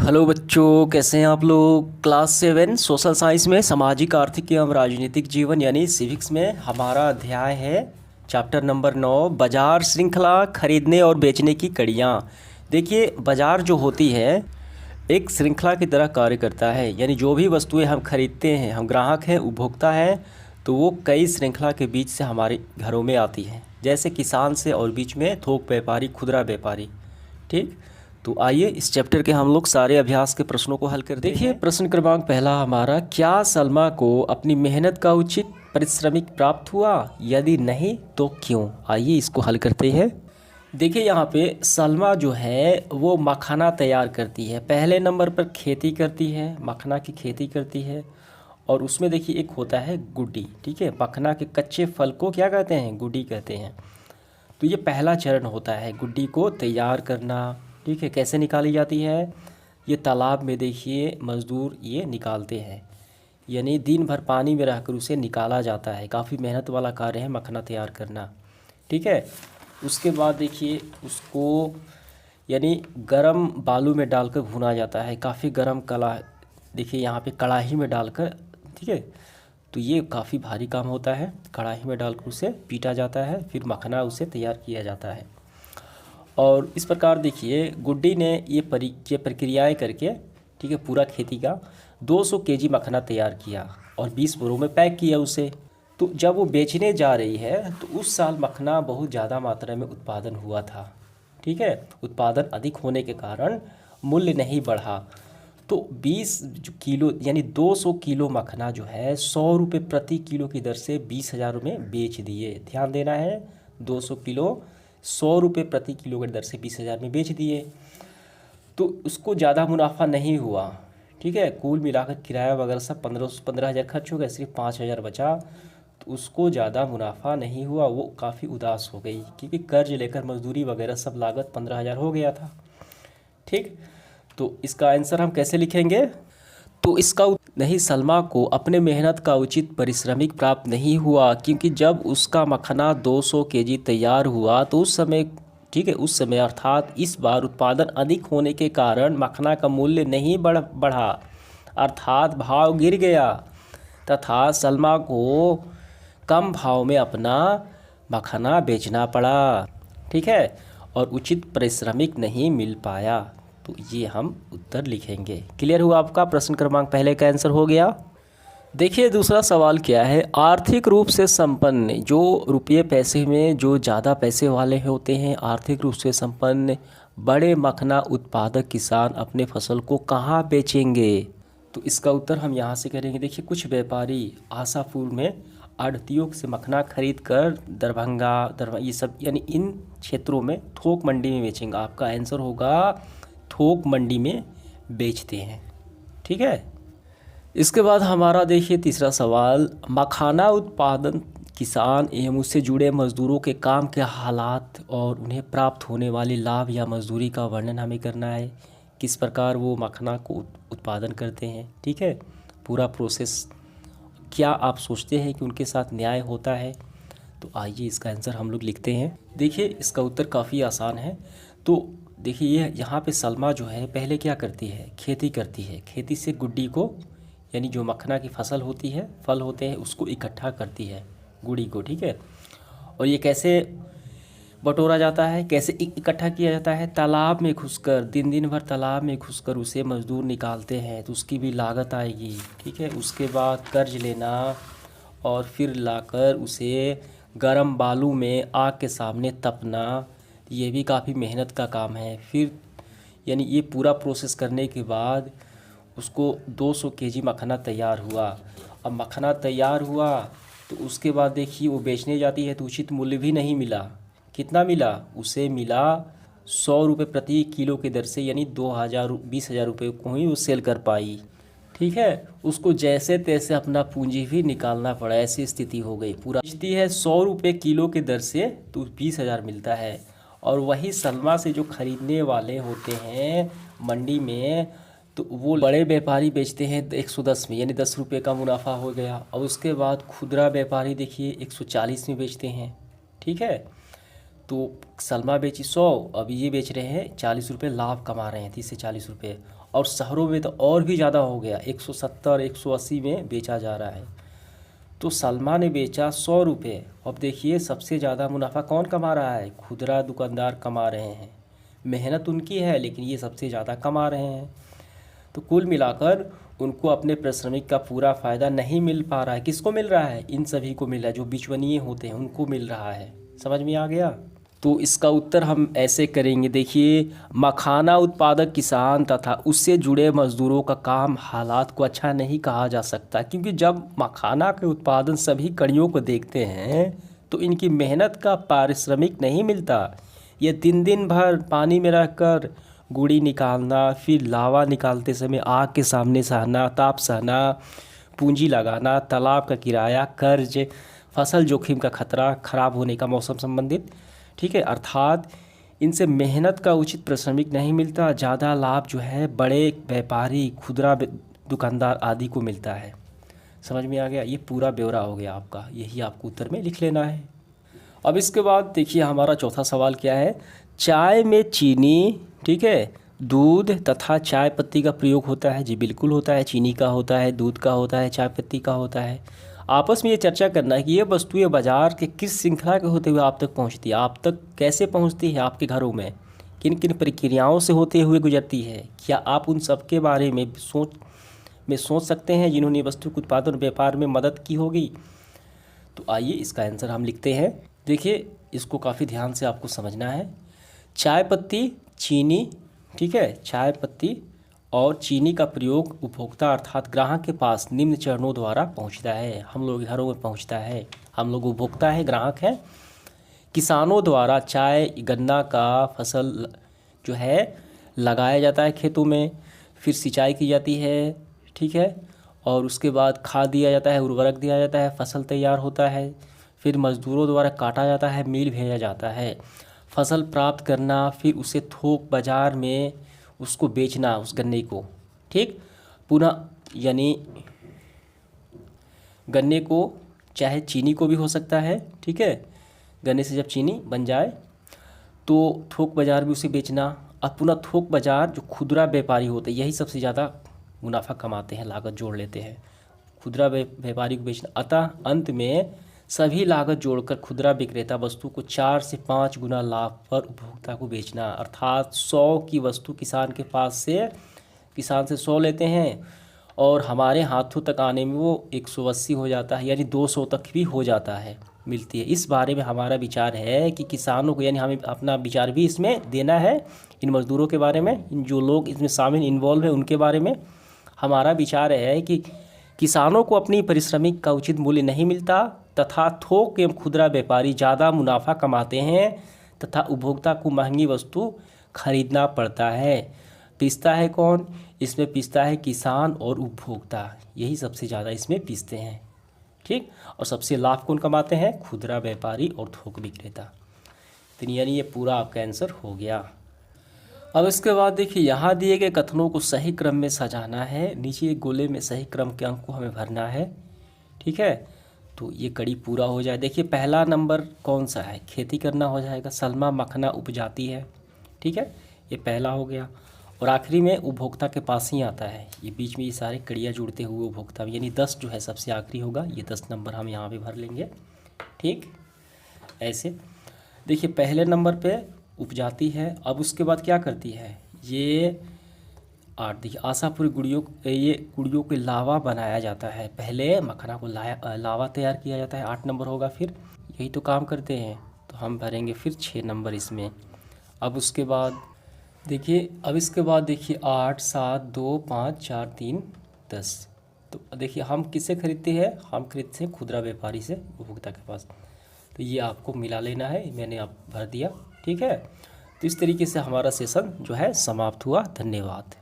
Hello बच्चों, कैसे हैं आप लोग। क्लास 7 सोशल साइंस में सामाजिक आर्थिक एवं राजनीतिक जीवन यानी सिविक्स में हमारा अध्याय है चैप्टर नंबर 9 बाजार श्रृंखला खरीदने और बेचने की कड़ियाँ। देखिए, बाजार जो होती है एक श्रृंखला की तरह कार्य करता है, यानी जो भी वस्तुएं हम खरीदते हैं, हम ग्राहक हैं, उपभोक्ता हैं, तो वो कई श्रृंखला के बीच से हमारे घरों में आती हैं। जैसे किसान से और बीच में थोक व्यापारी, खुदरा व्यापारी। ठीक, तो आइए इस चैप्टर के हम लोग सारे अभ्यास के प्रश्नों को हल कर देखिए। प्रश्न क्रमांक पहला हमारा, क्या सलमा को अपनी मेहनत का उचित पारिश्रमिक प्राप्त हुआ? यदि नहीं तो क्यों? आइए इसको हल करते हैं। देखिए, यहाँ पे सलमा जो है वो मखाना तैयार करती है। पहले नंबर पर खेती करती है, मखाना की खेती करती है। और उसमें देखिए एक होता है गुड्डी। ठीक है, मखाना के कच्चे फल को क्या कहते हैं? गुड्डी कहते हैं। तो ये पहला चरण होता है, गुड्डी को तैयार करना। ठीक है, कैसे निकाली जाती है? ये तालाब में देखिए मज़दूर ये निकालते हैं, यानी दिन भर पानी में रहकर उसे निकाला जाता है। काफ़ी मेहनत वाला कार्य है मखाना तैयार करना। ठीक है, उसके बाद देखिए उसको यानी गरम बालू में डालकर भुना जाता है। काफ़ी गरम कला देखिए यहाँ पे कढ़ाई में डालकर। ठीक है, तो ये काफ़ी भारी काम होता है। कढ़ाई में डालकर उसे पीटा जाता है, फिर मखाना उसे तैयार किया जाता है। और इस प्रकार देखिए गुड्डी ने ये प्रक्रियाएं करके, ठीक है, पूरा खेती का 200 केजी मखाना तैयार किया और 20 बोरों में पैक किया उसे। तो जब वो बेचने जा रही है तो उस साल मखाना बहुत ज़्यादा मात्रा में उत्पादन हुआ था। ठीक है, उत्पादन अधिक होने के कारण मूल्य नहीं बढ़ा। तो 20 किलो यानी 200 किलो मखाना जो है 100 रुपये प्रति किलो की दर से 20,000 में बेच दिए। ध्यान देना है, 200 किलो 100 रुपये प्रति किलो की दर से 20,000 में बेच दिए। तो उसको ज़्यादा मुनाफा नहीं हुआ। ठीक है, कुल मिलाकर किराया वगैरह सब 15,000 खर्च हो गया, सिर्फ 5,000 बचा। तो उसको ज़्यादा मुनाफा नहीं हुआ, वो काफ़ी उदास हो गई, क्योंकि कर्ज लेकर मजदूरी वगैरह सब लागत 15,000 हो गया था। ठीक, तो इसका आंसर हम कैसे लिखेंगे? तो इसका नहीं, सलमा को अपने मेहनत का उचित पारिश्रमिक प्राप्त नहीं हुआ, क्योंकि जब उसका मखाना 200 केजी तैयार हुआ तो उस समय, ठीक है, उस समय अर्थात इस बार उत्पादन अधिक होने के कारण मखाना का मूल्य नहीं बढ़ा, अर्थात भाव गिर गया, तथा सलमा को कम भाव में अपना मखाना बेचना पड़ा। ठीक है, और उचित पारिश्रमिक नहीं मिल पाया। तो ये हम उत्तर लिखेंगे। क्लियर हुआ आपका? प्रश्न क्रमांक पहले का आंसर हो गया। देखिए दूसरा सवाल क्या है, आर्थिक रूप से संपन्न, जो रुपये पैसे में जो ज़्यादा पैसे वाले होते हैं, आर्थिक रूप से संपन्न बड़े मखाना उत्पादक किसान अपने फसल को कहाँ बेचेंगे? तो इसका उत्तर हम यहाँ से करेंगे। देखिए, कुछ व्यापारी आशापुर में आढ़तियों से मखाना खरीद कर दरभंगा ये सब यानी इन क्षेत्रों में थोक मंडी में बेचेंगे। आपका आंसर होगा थोक मंडी में बेचते हैं। ठीक है, इसके बाद हमारा देखिए तीसरा सवाल, मखाना उत्पादन किसान एवं उससे जुड़े मजदूरों के काम के हालात और उन्हें प्राप्त होने वाले लाभ या मजदूरी का वर्णन हमें करना है। किस प्रकार वो मखाना को उत्पादन करते हैं। ठीक है, पूरा प्रोसेस। क्या आप सोचते हैं कि उनके साथ न्याय होता है? तो आइए इसका आंसर हम लोग लिखते हैं। देखिए इसका उत्तर काफ़ी आसान है। तो देखिए ये यहाँ पे सलमा जो है पहले क्या करती है? खेती करती है। खेती से गुड्डी को, यानी जो मखाना की फसल होती है, फल होते हैं, उसको इकट्ठा करती है, गुड़ी को। ठीक है, और ये कैसे बटोरा जाता है, कैसे इकट्ठा किया जाता है? तालाब में घुसकर, दिन भर तालाब में घुसकर उसे मजदूर निकालते हैं, तो उसकी भी लागत आएगी। ठीक है, उसके बाद कर्ज लेना और फिर लाकर उसे गर्म बालू में आग के सामने तपना, ये भी काफ़ी मेहनत का काम है। फिर यानी ये पूरा प्रोसेस करने के बाद उसको 200 केजी मखाना तैयार हुआ। अब मखाना तैयार हुआ तो उसके बाद देखिए वो बेचने जाती है तो उचित मूल्य भी नहीं मिला। कितना मिला? उसे मिला 100 रुपये प्रति किलो की दर से, यानी 20,000 रुपये को ही वो सेल कर पाई। ठीक है, उसको जैसे तैसे अपना पूंजी भी निकालना पड़ा, ऐसी स्थिति हो गई। पूरा बेचती है 100 रुपये किलो की दर से तो 20,000 मिलता है। और वही सलमा से जो खरीदने वाले होते हैं मंडी में, तो वो बड़े व्यापारी बेचते हैं 110 में, यानी 10 रुपये का मुनाफा हो गया। और उसके बाद खुदरा व्यापारी देखिए 140 में बेचते हैं। ठीक है, तो सलमा बेची 100, अब ये बेच रहे हैं 40 रुपये, लाभ कमा रहे हैं 30 से 40 रुपये। और शहरों में तो और भी ज़्यादा हो गया, 170 180 में बेचा जा रहा है। तो सलमा ने बेचा 100 रुपये। अब देखिए सबसे ज़्यादा मुनाफा कौन कमा रहा है? खुदरा दुकानदार कमा रहे हैं। मेहनत उनकी है लेकिन ये सबसे ज़्यादा कमा रहे हैं। तो कुल मिलाकर उनको अपने पारिश्रमिक का पूरा फ़ायदा नहीं मिल पा रहा है। किसको मिल रहा है? इन सभी को मिल रहा है, जो बिचवनिए होते हैं उनको मिल रहा है। समझ में आ गया? तो इसका उत्तर हम ऐसे करेंगे। देखिए, मखाना उत्पादक किसान तथा उससे जुड़े मजदूरों का काम हालात को अच्छा नहीं कहा जा सकता, क्योंकि जब मखाना के उत्पादन सभी कड़ियों को देखते हैं तो इनकी मेहनत का पारिश्रमिक नहीं मिलता। ये दिन दिन भर पानी में रहकर गुड़ी निकालना, फिर लावा निकालते समय आग के सामने सहना, ताप सहना, पूंजी लगाना, तालाब का किराया, कर्ज, फसल जोखिम का खतरा, खराब होने का मौसम संबंधित, ठीक है। अर्थात इनसे मेहनत का उचित पारिश्रमिक नहीं मिलता। ज़्यादा लाभ जो है बड़े व्यापारी, खुदरा दुकानदार आदि को मिलता है। समझ में आ गया? ये पूरा ब्यौरा हो गया आपका, यही आपको उत्तर में लिख लेना है। अब इसके बाद देखिए हमारा चौथा सवाल क्या है। चाय में चीनी, ठीक है, दूध तथा चाय पत्ती का प्रयोग होता है। जी बिल्कुल होता है। चीनी का होता है, दूध का होता है, चाय पत्ती का होता है। आपस में ये चर्चा करना है कि ये वस्तुएं बाजार के किस श्रृंखला के होते हुए आप तक पहुंचती है, आप तक कैसे पहुंचती है, आपके घरों में किन किन प्रक्रियाओं से होते हुए गुजरती है। क्या आप उन सब के बारे में सोच सकते हैं जिन्होंने वस्तु के उत्पादन और व्यापार में मदद की होगी? तो आइए इसका आंसर हम लिखते हैं। देखिए इसको काफ़ी ध्यान से आपको समझना है। चाय पत्ती, चीनी, ठीक है, चाय पत्ती और चीनी का प्रयोग उपभोक्ता अर्थात ग्राहक के पास निम्न चरणों द्वारा पहुंचता है। हम लोग घरों में पहुंचता है। हम लोग उपभोक्ता है, ग्राहक हैं। किसानों द्वारा चाय गन्ना का फसल जो है लगाया जाता है खेतों में, फिर सिंचाई की जाती है, ठीक है, और उसके बाद खाद दिया जाता है, उर्वरक दिया जाता है, फसल तैयार होता है, फिर मजदूरों द्वारा काटा जाता है, मिल भेजा जाता है, फसल प्राप्त करना, फिर उसे थोक बाज़ार में उसको बेचना, उस गन्ने को, ठीक। पुनः यानी गन्ने को चाहे चीनी को भी हो सकता है, ठीक है, गन्ने से जब चीनी बन जाए तो थोक बाज़ार में उसे बेचना। अब पुनः थोक बाज़ार जो खुदरा व्यापारी होते हैं यही सबसे ज़्यादा मुनाफा कमाते हैं, लागत जोड़ लेते हैं, खुदरा व्यापारी को बेचना। अतः अंत में सभी लागत जोड़कर खुदरा विक्रेता वस्तु को 4 से 5 गुना लाभ पर उपभोक्ता को बेचना। अर्थात 100 की वस्तु किसान से 100 लेते हैं और हमारे हाथों तक आने में वो 180 हो जाता है, यानी 200 तक भी हो जाता है, मिलती है। इस बारे में हमारा विचार है कि किसानों को, यानी हमें अपना विचार भी इसमें देना है, इन मजदूरों के बारे में, इन जो लोग इसमें शामिल इन्वॉल्व हैं उनके बारे में हमारा विचार है कि किसानों को अपनी पारिश्रमिक का उचित मूल्य नहीं मिलता तथा थोक एवं खुदरा व्यापारी ज़्यादा मुनाफा कमाते हैं तथा उपभोक्ता को महंगी वस्तु खरीदना पड़ता है। पिसता है कौन? इसमें पिसता है किसान और उपभोक्ता, यही सबसे ज़्यादा इसमें पिसते हैं, ठीक। और सबसे लाभ कौन कमाते हैं? खुदरा व्यापारी और थोक विक्रेता। तो यानी ये पूरा आपका आंसर हो गया। अब इसके बाद देखिए यहाँ दिए गए कथनों को सही क्रम में सजाना है। नीचे एक गोले में सही क्रम के अंक को हमें भरना है, ठीक है। तो ये कड़ी पूरा हो जाए। देखिए पहला नंबर कौन सा है? खेती करना हो जाएगा। सलमा मखना उपजाती है, ठीक है, ये पहला हो गया। और आखिरी में उपभोक्ता के पास ही आता है। ये बीच में ये सारे कड़ियाँ जुड़ते हुए उपभोक्ता, यानी 10 जो है सबसे आखिरी होगा। ये 10 नंबर हम यहाँ पे भर लेंगे, ठीक। ऐसे देखिए पहले नंबर पे उपजाती है। अब उसके बाद क्या करती है? ये 8 देखिए आशापुरी गुड़ियों के लावा बनाया जाता है। पहले मखना को लावा तैयार किया जाता है, 8 नंबर होगा। फिर यही तो काम करते हैं, तो हम भरेंगे फिर 6 नंबर इसमें। अब उसके बाद देखिए 8 7 2 5 4 3 10। तो देखिए हम किससे खरीदते हैं? हम खरीदते हैं खुदरा व्यापारी से, उपभोक्ता के पास। तो ये आपको मिला लेना है, मैंने आप भर दिया, ठीक है। तो इस तरीके से हमारा सेशन जो है समाप्त हुआ। धन्यवाद।